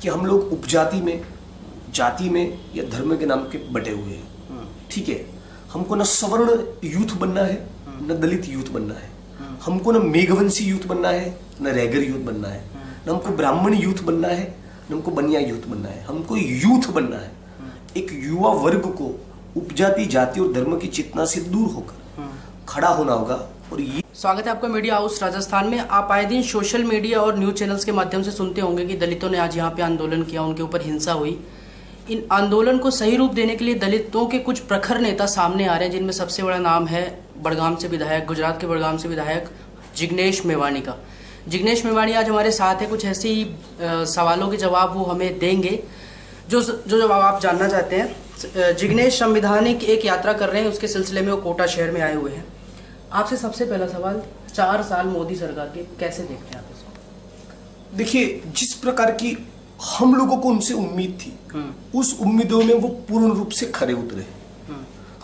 कि हम लोग उपजाति में, जाति में या धर्म के नाम के बटे हुए हैं। ठीक है, हमको न सवर्ण यूथ बनना है, न दलित यूथ बनना है। हमको न मेघवंशी यूथ बनना है, न रैगर यूथ बनना है, न हमको ब्राह्मण यूथ बनना है, न हमको बनिया यूथ बनना है। हमको यूथ बनना है, एक युवा वर्ग को उपजाति, जाति और धर्म की चेतना से दूर होकर खड़ा होना होगा। और ये स्वागत है आपका मीडिया हाउस राजस्थान में। आप आए दिन सोशल मीडिया और न्यूज चैनल्स के माध्यम से सुनते होंगे कि दलितों ने आज यहाँ पे आंदोलन किया, उनके ऊपर हिंसा हुई। इन आंदोलन को सही रूप देने के लिए दलितों के कुछ प्रखर नेता सामने आ रहे हैं, जिनमें सबसे बड़ा नाम है बड़गाम से विधायक, गुजरात के बड़गाम से विधायक जिग्नेश मेवाणी का। जिग्नेश मेवाणी आज हमारे साथ है, कुछ ऐसे ही सवालों के जवाब वो हमें देंगे जो जवाब आप जानना चाहते हैं। जिग्नेश संवैधानिक एक यात्रा कर रहे हैं, उसके सिलसिले में वो कोटा शहर में आए हुए हैं। आपसे सबसे पहला सवाल, 4 साल मोदी सरकार के कैसे देखते हैं आप इसको? देखिए, जिस प्रकार की हम लोगों को उनसे उम्मीद थी, उस उम्मीदों में वो पूर्ण रूप से खरे उतरे।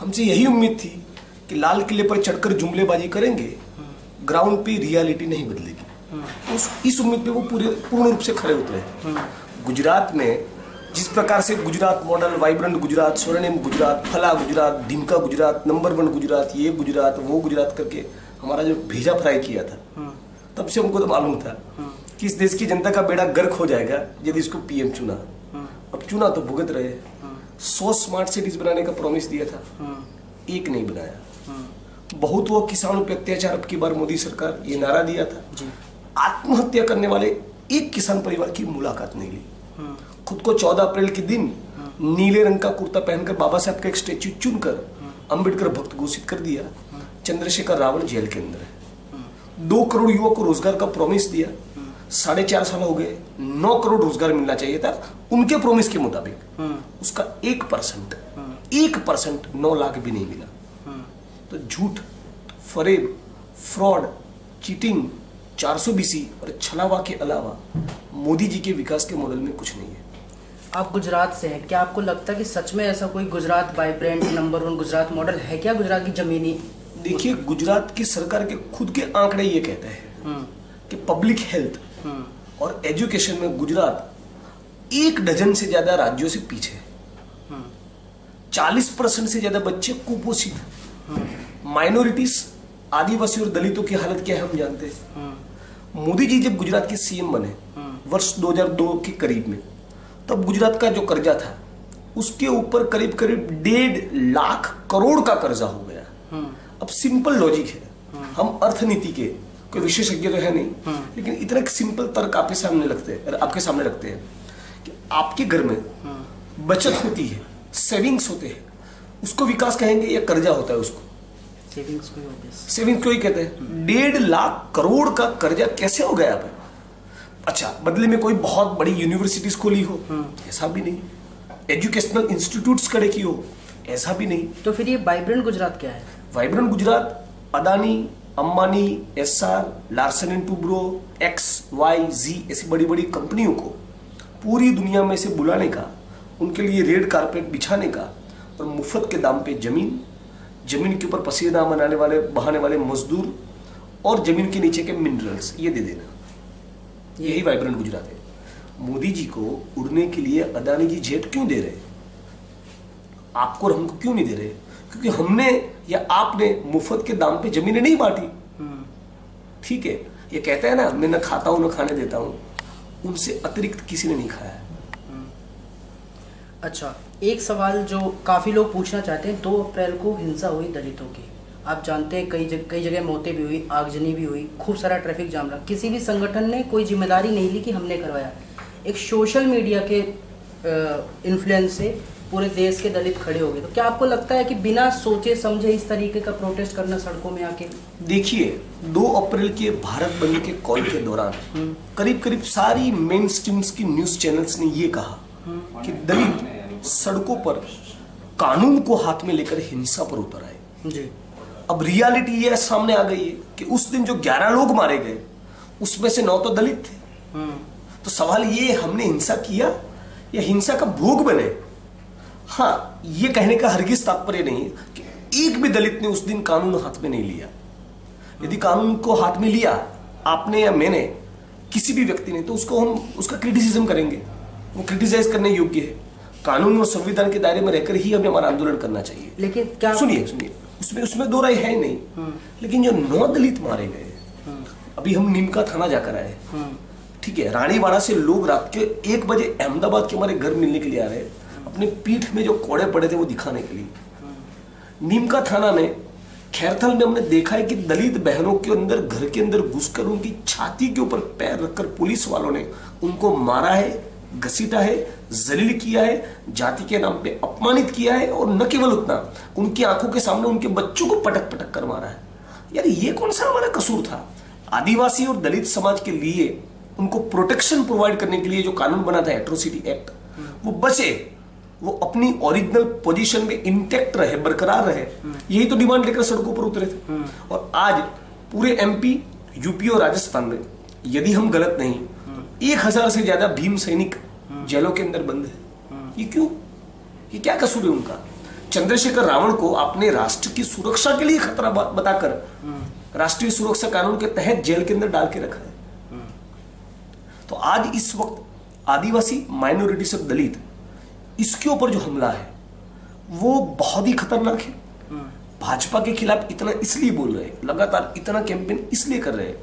हमसे यही उम्मीद थी कि लाल किले पर चढ़कर जुमलेबाजी करेंगे, ग्राउंड पे रियलिटी नहीं बदलेगी। इस उम्मीद पे वो पूर्ण रूप से खरे उतरे। गुजरात में जिस प्रकार से गुजरात मॉडल, वाइब्रेंट गुजरात, स्वर्णिम गुजरात, फला गुजरात, ढिमका गुजरात, नंबर 1 गुजरात, ये गुजरात वो गुजरात करके हमारा जो भेजा फ्राई किया था, तब से हमको तो मालूम था कि इस देश की जनता का बेड़ा गर्क हो जाएगा यदि इसको पीएम चुना। अब चुना तो भुगत रहे। 100 स्मार्ट सिटीज बनाने का प्रॉमिस दिया था, एक नहीं बनाया। बहुत हुआ किसानों पे अत्याचार, अब की बार मोदी सरकार ये नारा दिया था, आत्महत्या करने वाले एक किसान परिवार की मुलाकात नहीं ली। खुद को 14 अप्रैल के दिन नीले रंग का कुर्ता पहनकर बाबा साहब का एक स्टेच्यू चुनकर अंबेडकर भक्त घोषित कर दिया। चंद्रशेखर रावण जेल के अंदर है। 2 करोड़ युवकों को रोजगार का प्रॉमिस दिया, 4.5 साल हो गए, 9 करोड़ रोजगार मिलना चाहिए था उनके प्रॉमिस के मुताबिक। उसका 1% 9 लाख भी नहीं मिला। तो झूठ, फरेब, फ्रॉड, चीटिंग, 420 और छलावा के अलावा मोदी जी के विकास के मॉडल में कुछ नहीं है। आप गुजरात से हैं, क्या आपको लगता है कि सच में ऐसा कोई Gujarat vibrant number 1 Gujarat model है क्या गुजरात की जमीनी? देखिए, गुजरात की सरकार के खुद के आंकड़े ये कहते हैं कि पब्लिक हेल्थ और एजुकेशन में गुजरात 1 डजन से ज्यादा राज्यों से पीछे है। 40% से ज्यादा बच्चे कुपोषित। माइनॉरिटीज, आदिवासी और दलितों की हालत क्या है हम जानते हैं। मोदी जी जब गुजरात के सीएम बने वर्ष 2002 के करीब में, तब गुजरात का जो कर्जा था उसके ऊपर करीब 1.5 लाख करोड़ का कर्जा हो गया। अब सिंपल लॉजिक है, हम अर्थनीति के कोई विशेषज्ञ तो है नहीं, लेकिन इतना सिंपल तर्क आपके सामने रखते हैं कि आपके घर में बचत होती है, सेविंग्स होते हैं, उसको विकास कहेंगे या कर्जा होता है उसको? सेविंग्स को ही कहते हैं। 1.5 लाख करोड़ का कर्जा कैसे हो गया आप? अच्छा, बदले में कोई बहुत बड़ी यूनिवर्सिटीज खोली हो, ऐसा भी नहीं। एजुकेशनल इंस्टीट्यूट्स खड़े की हो, ऐसा भी नहीं। तो फिर ये वाइब्रेंट गुजरात क्या है? Vibrant Gujarat Adani, Ambani, SR, Larsen and Toubro, XYZ ऐसी बड़ी बड़ी कंपनियों को पूरी दुनिया में से बुलाने का, उनके लिए रेड कारपेट बिछाने का और मुफ्त के दाम पे जमीन के ऊपर पसीना बहाने वाले मजदूर और जमीन के नीचे के मिनरल्स ये दे देना, यही वाइब्रेंट गुजरात है। मोदी जी को उड़ने के लिए अदानी जी जेट क्यों दे रहे? आपको और हमको क्यों नहीं दे रहे? क्योंकि हमने या आपने मुफ्त के दाम पे जमीनें नहीं बांटी। ठीक है, ये कहता है ना, मैं न खाता हूं न खाने देता हूं, उनसे अतिरिक्त किसी ने नहीं खाया है। अच्छा, एक सवाल जो काफी लोग पूछना चाहते हैं, 2 अप्रैल को हिंसा हुई दलितों की, आप जानते हैं कई जगह मौतें भी हुई, आगजनी भी हुई, खूब सारा ट्रैफिक जाम रहा, किसी भी संगठन ने कोई जिम्मेदारी नहीं ली कि हमने करवाया। एक सोशल मीडिया के इन्फ्लुएंस से पूरे देश के दलित खड़े हो गए। तो क्या आपको लगता है कि बिना सोचे समझे इस तरीके का प्रोटेस्ट करना सड़कों में आके? देखिए, 2 अप्रैल के भारत बंद के कॉल के दौरान करीब सारी मेन स्ट्रीम्स की न्यूज चैनल्स ने ये कहा कि दलित सड़कों पर कानून को हाथ में लेकर हिंसा पर उतर आए जी। अब रियलिटी ये सामने आ गई है कि उस दिन जो 11 लोग मारे गए उसमें से 9 तो दलित थे। तो सवाल ये, हमने हिंसा किया या हिंसा का भोग बने? हाँ, ये कहने का हरगिज तात्पर्य नहीं है कि एक भी दलित ने उस दिन कानून हाथ में नहीं लिया। यदि कानून को हाथ में लिया आपने या मैंने, किसी भी व्यक्ति ने, तो उसको हम उसका क्रिटिसिज्म करेंगे, वो क्रिटिसाइज करने योग्य है। कानून और संविधान के दायरे में रहकर ही हमें हमारा आंदोलन करना चाहिए। लेकिन क्या सुनिए उसमें दो राय है नहीं। लेकिन जो 9 दलित मारे गए, अभी हम नीमका थाना जाकर आए, ठीक है, रानीवाड़ा से लोग रात के 1 बजे अहमदाबाद के हमारे घर मिलने के लिए आ रहे हैं, अपने पीठ में जो कोड़े पड़े थे वो दिखाने के लिए। नीमका थाना में खैरथल में हमने देखा है कि दलित बहनों के अंदर घर के अंदर घुसकर उनकी छाती के ऊपर पैर रखकर पुलिस वालों ने उनको मारा है, घसीटा है, जलील किया है, जाति के नाम पे अपमानित किया है, और न केवल उतना, उनकी आंखों के सामने उनके बच्चों को पटक पटक कर मारा है। यार ये कौन सा हमारा कसूर था? आदिवासी और दलित समाज के लिए उनको प्रोटेक्शन प्रोवाइड करने के लिए जो कानून बना था एट्रोसिटी एक्ट, वो बचे, वो अपनी ओरिजिनल पोजीशन में इंटैक्ट रहे, बरकरार रहे। यही तो डिमांड लेकर सड़कों पर उतरे थे। और आज पूरे एमपी, यूपी और राजस्थान में, यदि हम गलत नहीं, 1000 से ज्यादा भीम सैनिक जेलों के अंदर बंद है। ये क्यों? ये क्या कसूर है उनका? चंद्रशेखर रावण को आपने राष्ट्र की सुरक्षा के लिए खतरा बताकर राष्ट्रीय सुरक्षा कानून के तहत जेल के अंदर डाल के रखा है। तो आज इस वक्त आदिवासी, माइनॉरिटी से दलित, इसके ऊपर जो हमला है वो बहुत ही खतरनाक है। भाजपा के खिलाफ इतना इसलिए बोल रहे हैं, लगातार इतना कैंपेन इसलिए कर रहे हैं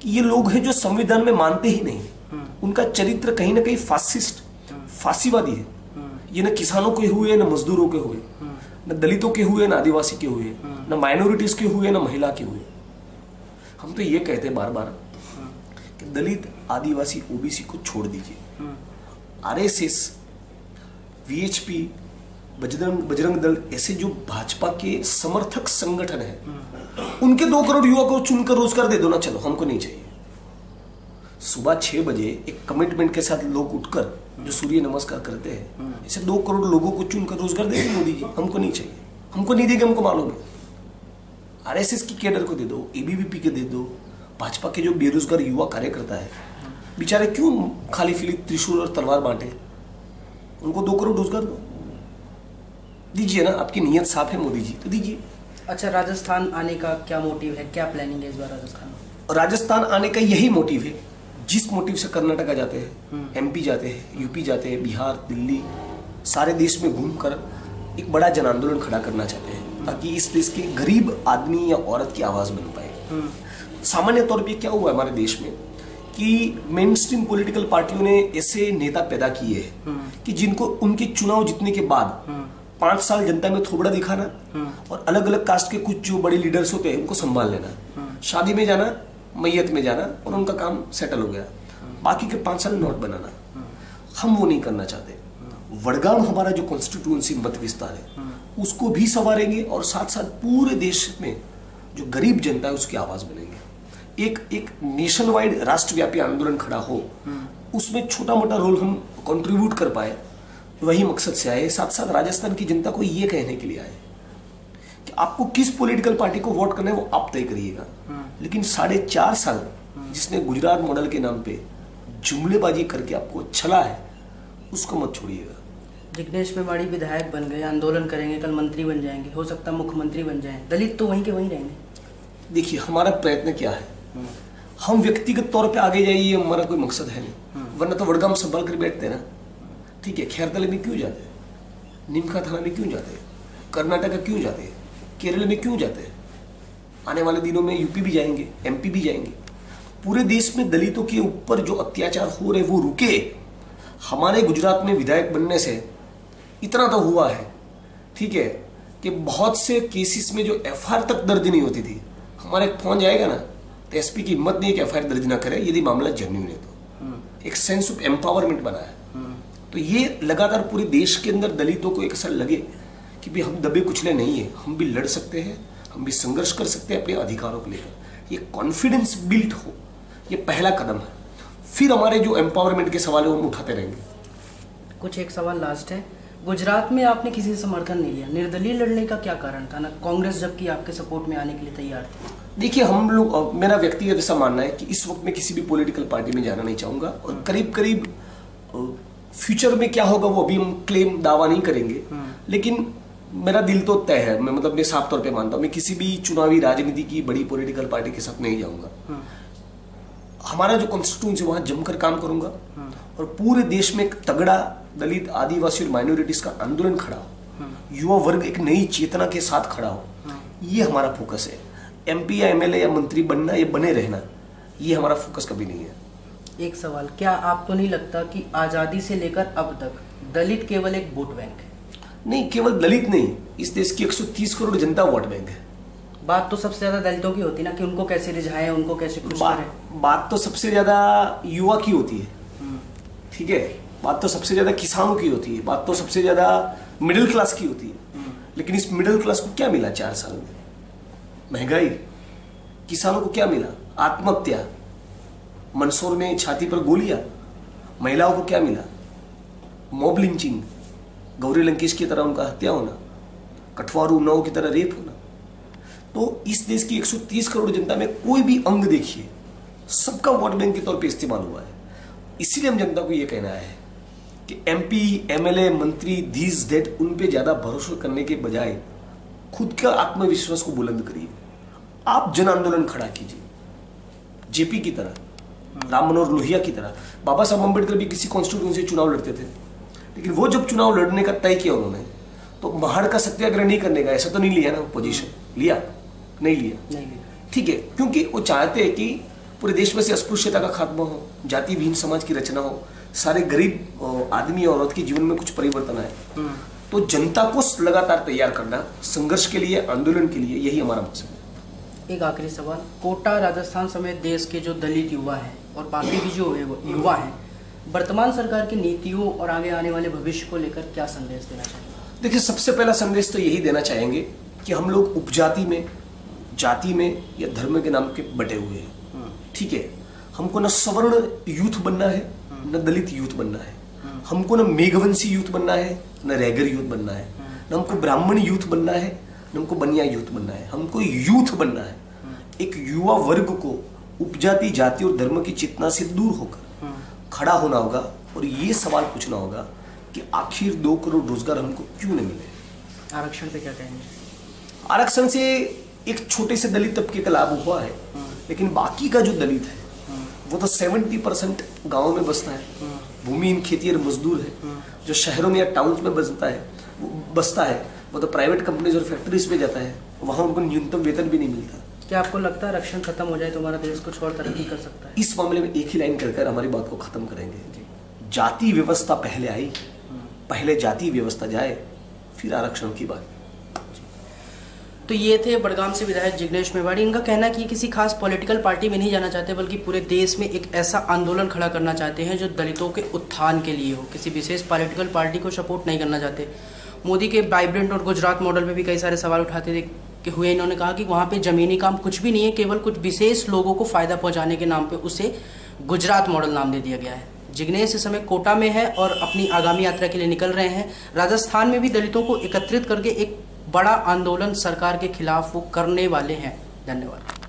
कि ये लोग हैं जो संविधान में मानते ही नहीं। उनका चरित्र कहीं ना कहीं फासिस्ट, फांसीवादी है। ये न किसानों के हुए, न मजदूरों के हुए, न दलितों के हुए, न आदिवासी के हुए, न माइनॉरिटीज के हुए, न महिला के हुए। हम तो ये कहते हैं बार बार कि दलित, आदिवासी, ओबीसी को छोड़ दीजिए। आरएसएस, वीएचपी, बजरंग दल, ऐसे जो भाजपा के समर्थक संगठन है, उनके 2 करोड़ युवा को चुनकर रोजगार दे दो ना, चलो, हमको नहीं चाहिए। सुबह 6 बजे एक कमिटमेंट के साथ लोग उठकर जो सूर्य नमस्कार करते हैं, ऐसे 2 करोड़ लोगों को चुनकर रोजगार दे दो मोदी जी। हमको नहीं चाहिए, हमको नहीं देंगे, हमको मालूम है। आरएसएस की कैडर को दे दो, एबीवीपी के दे दो। भाजपा के जो बेरोजगार युवा कार्यकर्ता है, बेचारे क्यों खाली फिली त्रिशूल और तलवार बांटे? उनको 2 करोड़ रोजगार दो, दीजिए ना। आपकी नीयत साफ है मोदी जी, तो दीजिए। अच्छा, राजस्थान आने का क्या मोटिव है, क्या प्लानिंग है इस बार राजस्थान में? राजस्थान आने का यही मोटिव है, जिस मोटिव से कर्नाटका जाते हैं, एमपी जाते हैं, यूपी जाते हैं, बिहार, दिल्ली, सारे देश में घूमकर एक बड़ा जन आंदोलन खड़ा करना चाहते हैं, ताकि इस देश के गरीब आदमी या औरत की आवाज बन पाए। सामान्य तौर पे क्या हुआ हमारे देश में कि मेन स्ट्रीम पॉलिटिकल पार्टियों ने ऐसे नेता पैदा किए हैं कि जिनको उनके चुनाव जीतने के बाद 5 साल जनता में थोबड़ा दिखाना और अलग अलग कास्ट के कुछ जो बड़े लीडर्स होते हैं उनको संभाल लेना, शादी में जाना, मैयत में जाना, और उनका काम सेटल हो गया। बाकी के 5 साल नोट बनाना। हम वो नहीं करना चाहते। वडगाम हमारा जो कॉन्स्टिट्यूएंसी मत विस्तार है, उसको भी संवारेंगे और साथ साथ पूरे देश में जो गरीब जनता है उसकी आवाज बनेंगे। एक नेशन वाइड राष्ट्रव्यापी आंदोलन खड़ा हो, उसमें छोटा मोटा रोल हम कंट्रीब्यूट कर पाए, वही मकसद से आए। साथ साथ राजस्थान की जनता को ये कहने के लिए आए कि आपको किस पॉलिटिकल पार्टी को वोट करना है वो आप तय करिएगा, लेकिन 4.5 साल जिसने गुजरात मॉडल के नाम पे जुमलेबाजी करके आपको छला है, उसको मत छोड़िएगा। जिग्नेश मेवाड़ी विधायक बन गए, आंदोलन करेंगे, कल मंत्री बन जाएंगे, हो सकता है मुख्यमंत्री बन जाएं, दलित तो वहीं के वहीं रहेंगे। देखिए, हमारा प्रयत्न क्या है, हम व्यक्तिगत तौर पे आगे जाइए, ये हमारा कोई मकसद है नहीं, वरना तो वडगाम संभाल कर बैठते ना। ठीक है, खैरतले में क्यों जाते, नीमका थाना में क्यों जाते, कर्नाटका क्यों जाते, केरल में क्यों जाते, आने वाले दिनों में यूपी भी जाएंगे, एमपी भी जाएंगे। पूरे देश में दलितों के ऊपर जो अत्याचार हो रहे वो रुके। हमारे गुजरात में विधायक बनने से इतना तो हुआ है, ठीक है, कि बहुत से केसेस में जो एफआईआर तक दर्ज नहीं होती थी, हमारे फोन जाएगा ना तो एसपी की हिम्मत नहीं है कि एफआईआर दर्ज ना करे यदि मामला जेन्युइन है। तो एक सेंस ऑफ एम्पावरमेंट बना है। तो ये लगातार पूरे देश के अंदर दलितों को एक असर लगे कि भाई हम दबे कुचले नहीं है, हम भी लड़ सकते हैं, हम भी संघर्ष कर सकते हैं अपने अधिकारों को लेकर। ये कॉन्फिडेंस बिल्ट हो, ये पहला कदम है। फिर हमारे जो एम्पावरमेंट के सवाल है वो हम उठाते रहेंगे। कुछ एक सवाल लास्ट है, गुजरात में आपने किसी से समर्थन नहीं लिया, निर्दलीय लड़ने का क्या कारण था ना? कांग्रेस जबकि आपके सपोर्ट में आने के लिए तैयार थी। देखिए, हम लोग, मेरा व्यक्तिगत ऐसा मानना है कि इस वक्त मैं किसी भी पॉलिटिकल पार्टी में जाना नहीं चाहूंगा, और करीब करीब फ्यूचर में क्या होगा वो अभी हम क्लेम दावा नहीं करेंगे, लेकिन मेरा दिल तो तय है। मैं साफ तौर पे मानता हूं मैं किसी भी चुनावी राजनीति की बड़ी पॉलिटिकल पार्टी के साथ नहीं जाऊंगा। हमारा जो कॉन्स्टिट्यूंसी वहां जमकर काम करूंगा और पूरे देश में एक तगड़ा दलित, आदिवासी और माइनॉरिटीज का आंदोलन खड़ा हो, युवा वर्ग एक नई चेतना के साथ खड़ा हो, ये हमारा फोकस है। एमपी या एमएलए या मंत्री बनना या बने रहना, ये हमारा फोकस कभी नहीं है। एक सवाल, क्या आपको नहीं लगता कि आजादी से लेकर अब तक दलित केवल एक वोट बैंक है? नहीं, केवल दलित नहीं, इस देश की 130 करोड़ जनता वोट बैंक है। बात तो सबसे ज्यादा दलितों की होती है ना, कि उनको कैसे रिझाएं, उनको कैसे खुश करें। बात तो सबसे ज्यादा युवा की होती है, ठीक है, बात तो सबसे ज्यादा किसानों की होती है, बात तो सबसे ज्यादा मिडिल क्लास की होती है। लेकिन इस मिडिल क्लास को क्या मिला 4 साल में? महंगाई। किसानों को क्या मिला? आत्महत्या, मंदसौर में छाती पर गोलियां। महिलाओं को क्या मिला? मॉब लिंचिंग, गौरी लंकेश की तरह उनका हत्या होना, कठवारू उन्नाव की तरह रेप होना। तो इस देश की 130 करोड़ जनता में कोई भी अंग देखिए, सबका वोट बैंक के तौर पे इस्तेमाल हुआ है। इसीलिए हम जनता को ये कहना है कि एमपी, एमएलए, मंत्री, दीज दैट, उन पे ज्यादा भरोसा करने के बजाय खुद का आत्मविश्वास को बुलंद करिए। आप जन आंदोलन खड़ा कीजिए, जेपी की तरह, राम मनोहर लोहिया की तरह। बाबा साहब अम्बेडकर भी किसी कॉन्स्टिट्यूंसी से चुनाव लड़ते थे, लेकिन वो जब चुनाव लड़ने का तय किया उन्होंने, तो महाड़ का सत्याग्रह नहीं करने का ऐसा तो नहीं लिया ना पोजीशन, लिया? नहीं लिया, ठीक है, क्योंकि वो चाहते हैं कि पूरे देश में से अस्पृश्यता का खात्मा हो, जाति विहीन समाज की रचना हो, सारे गरीब आदमी और औरत के जीवन में कुछ परिवर्तन आए। तो जनता को लगातार तैयार करना संघर्ष के लिए, आंदोलन के लिए, यही हमारा मकसद है। एक आखिरी सवाल, कोटा, राजस्थान समेत देश के जो दलित युवा हैं और बाकी भी जो युवा हैं, वर्तमान सरकार की नीतियों और आगे आने वाले भविष्य को लेकर क्या संदेश देना चाहेंगे? देखिए, सबसे पहला संदेश तो यही देना चाहेंगे कि हम लोग उपजाति में, जाति में या धर्म के नाम के बटे हुए हैं, ठीक है। हमको न सवर्ण यूथ बनना है, न दलित यूथ बनना है। हमको न मेघवंशी यूथ बनना है, न रैगर यूथ बनना है, न हमको ब्राह्मण यूथ बनना है, न हमको बनिया यूथ बनना है। हमको यूथ बनना है, एक युवा वर्ग को उपजाति, जाति और धर्म की चेतना से दूर होकर खड़ा होना होगा और ये सवाल पूछना होगा कि आखिर 2 करोड़ रोजगार हमको क्यों नहीं मिले। आरक्षण पे क्या कहेंगे? आरक्षण से एक छोटे से दलित तबके का लाभ हुआ है, लेकिन बाकी का जो दलित है वो तो 70% गाँव में बसता है, भूमिहीन खेतीहर मजदूर है। जो शहरों में या टाउन्स में बसता है वो तो प्राइवेट कंपनीज और फैक्ट्रीज में जाता है, वहाँ उनको न्यूनतम वेतन भी नहीं मिलता। क्या आपको लगता है आरक्षण खत्म हो जाए तो हमारा देश कुछ और तरक्की कर सकता है? इस मामले में एक ही लाइन कहकर हमारी बात को खत्म करेंगे, जाति व्यवस्था पहले आई, पहले जाति व्यवस्था जाए, फिर आरक्षण की बात। तो ये थे बड़गाम से विधायक जिग्नेश मेवाड़ी। इनका कहना कि किसी खास पॉलिटिकल पार्टी में नहीं जाना चाहते, बल्कि पूरे देश में एक ऐसा आंदोलन खड़ा करना चाहते हैं जो दलितों के उत्थान के लिए हो। किसी विशेष पॉलिटिकल पार्टी को सपोर्ट नहीं करना चाहते। मोदी के वाइब्रेंट और गुजरात मॉडल में भी कई सारे सवाल उठाते हुए इन्होंने कहा कि वहाँ पे ज़मीनी काम कुछ भी नहीं है, केवल कुछ विशेष लोगों को फ़ायदा पहुँचाने के नाम पे उसे गुजरात मॉडल नाम दे दिया गया है। जिग्नेश इस समय कोटा में है और अपनी आगामी यात्रा के लिए निकल रहे हैं। राजस्थान में भी दलितों को एकत्रित करके एक बड़ा आंदोलन सरकार के खिलाफ वो करने वाले हैं। धन्यवाद।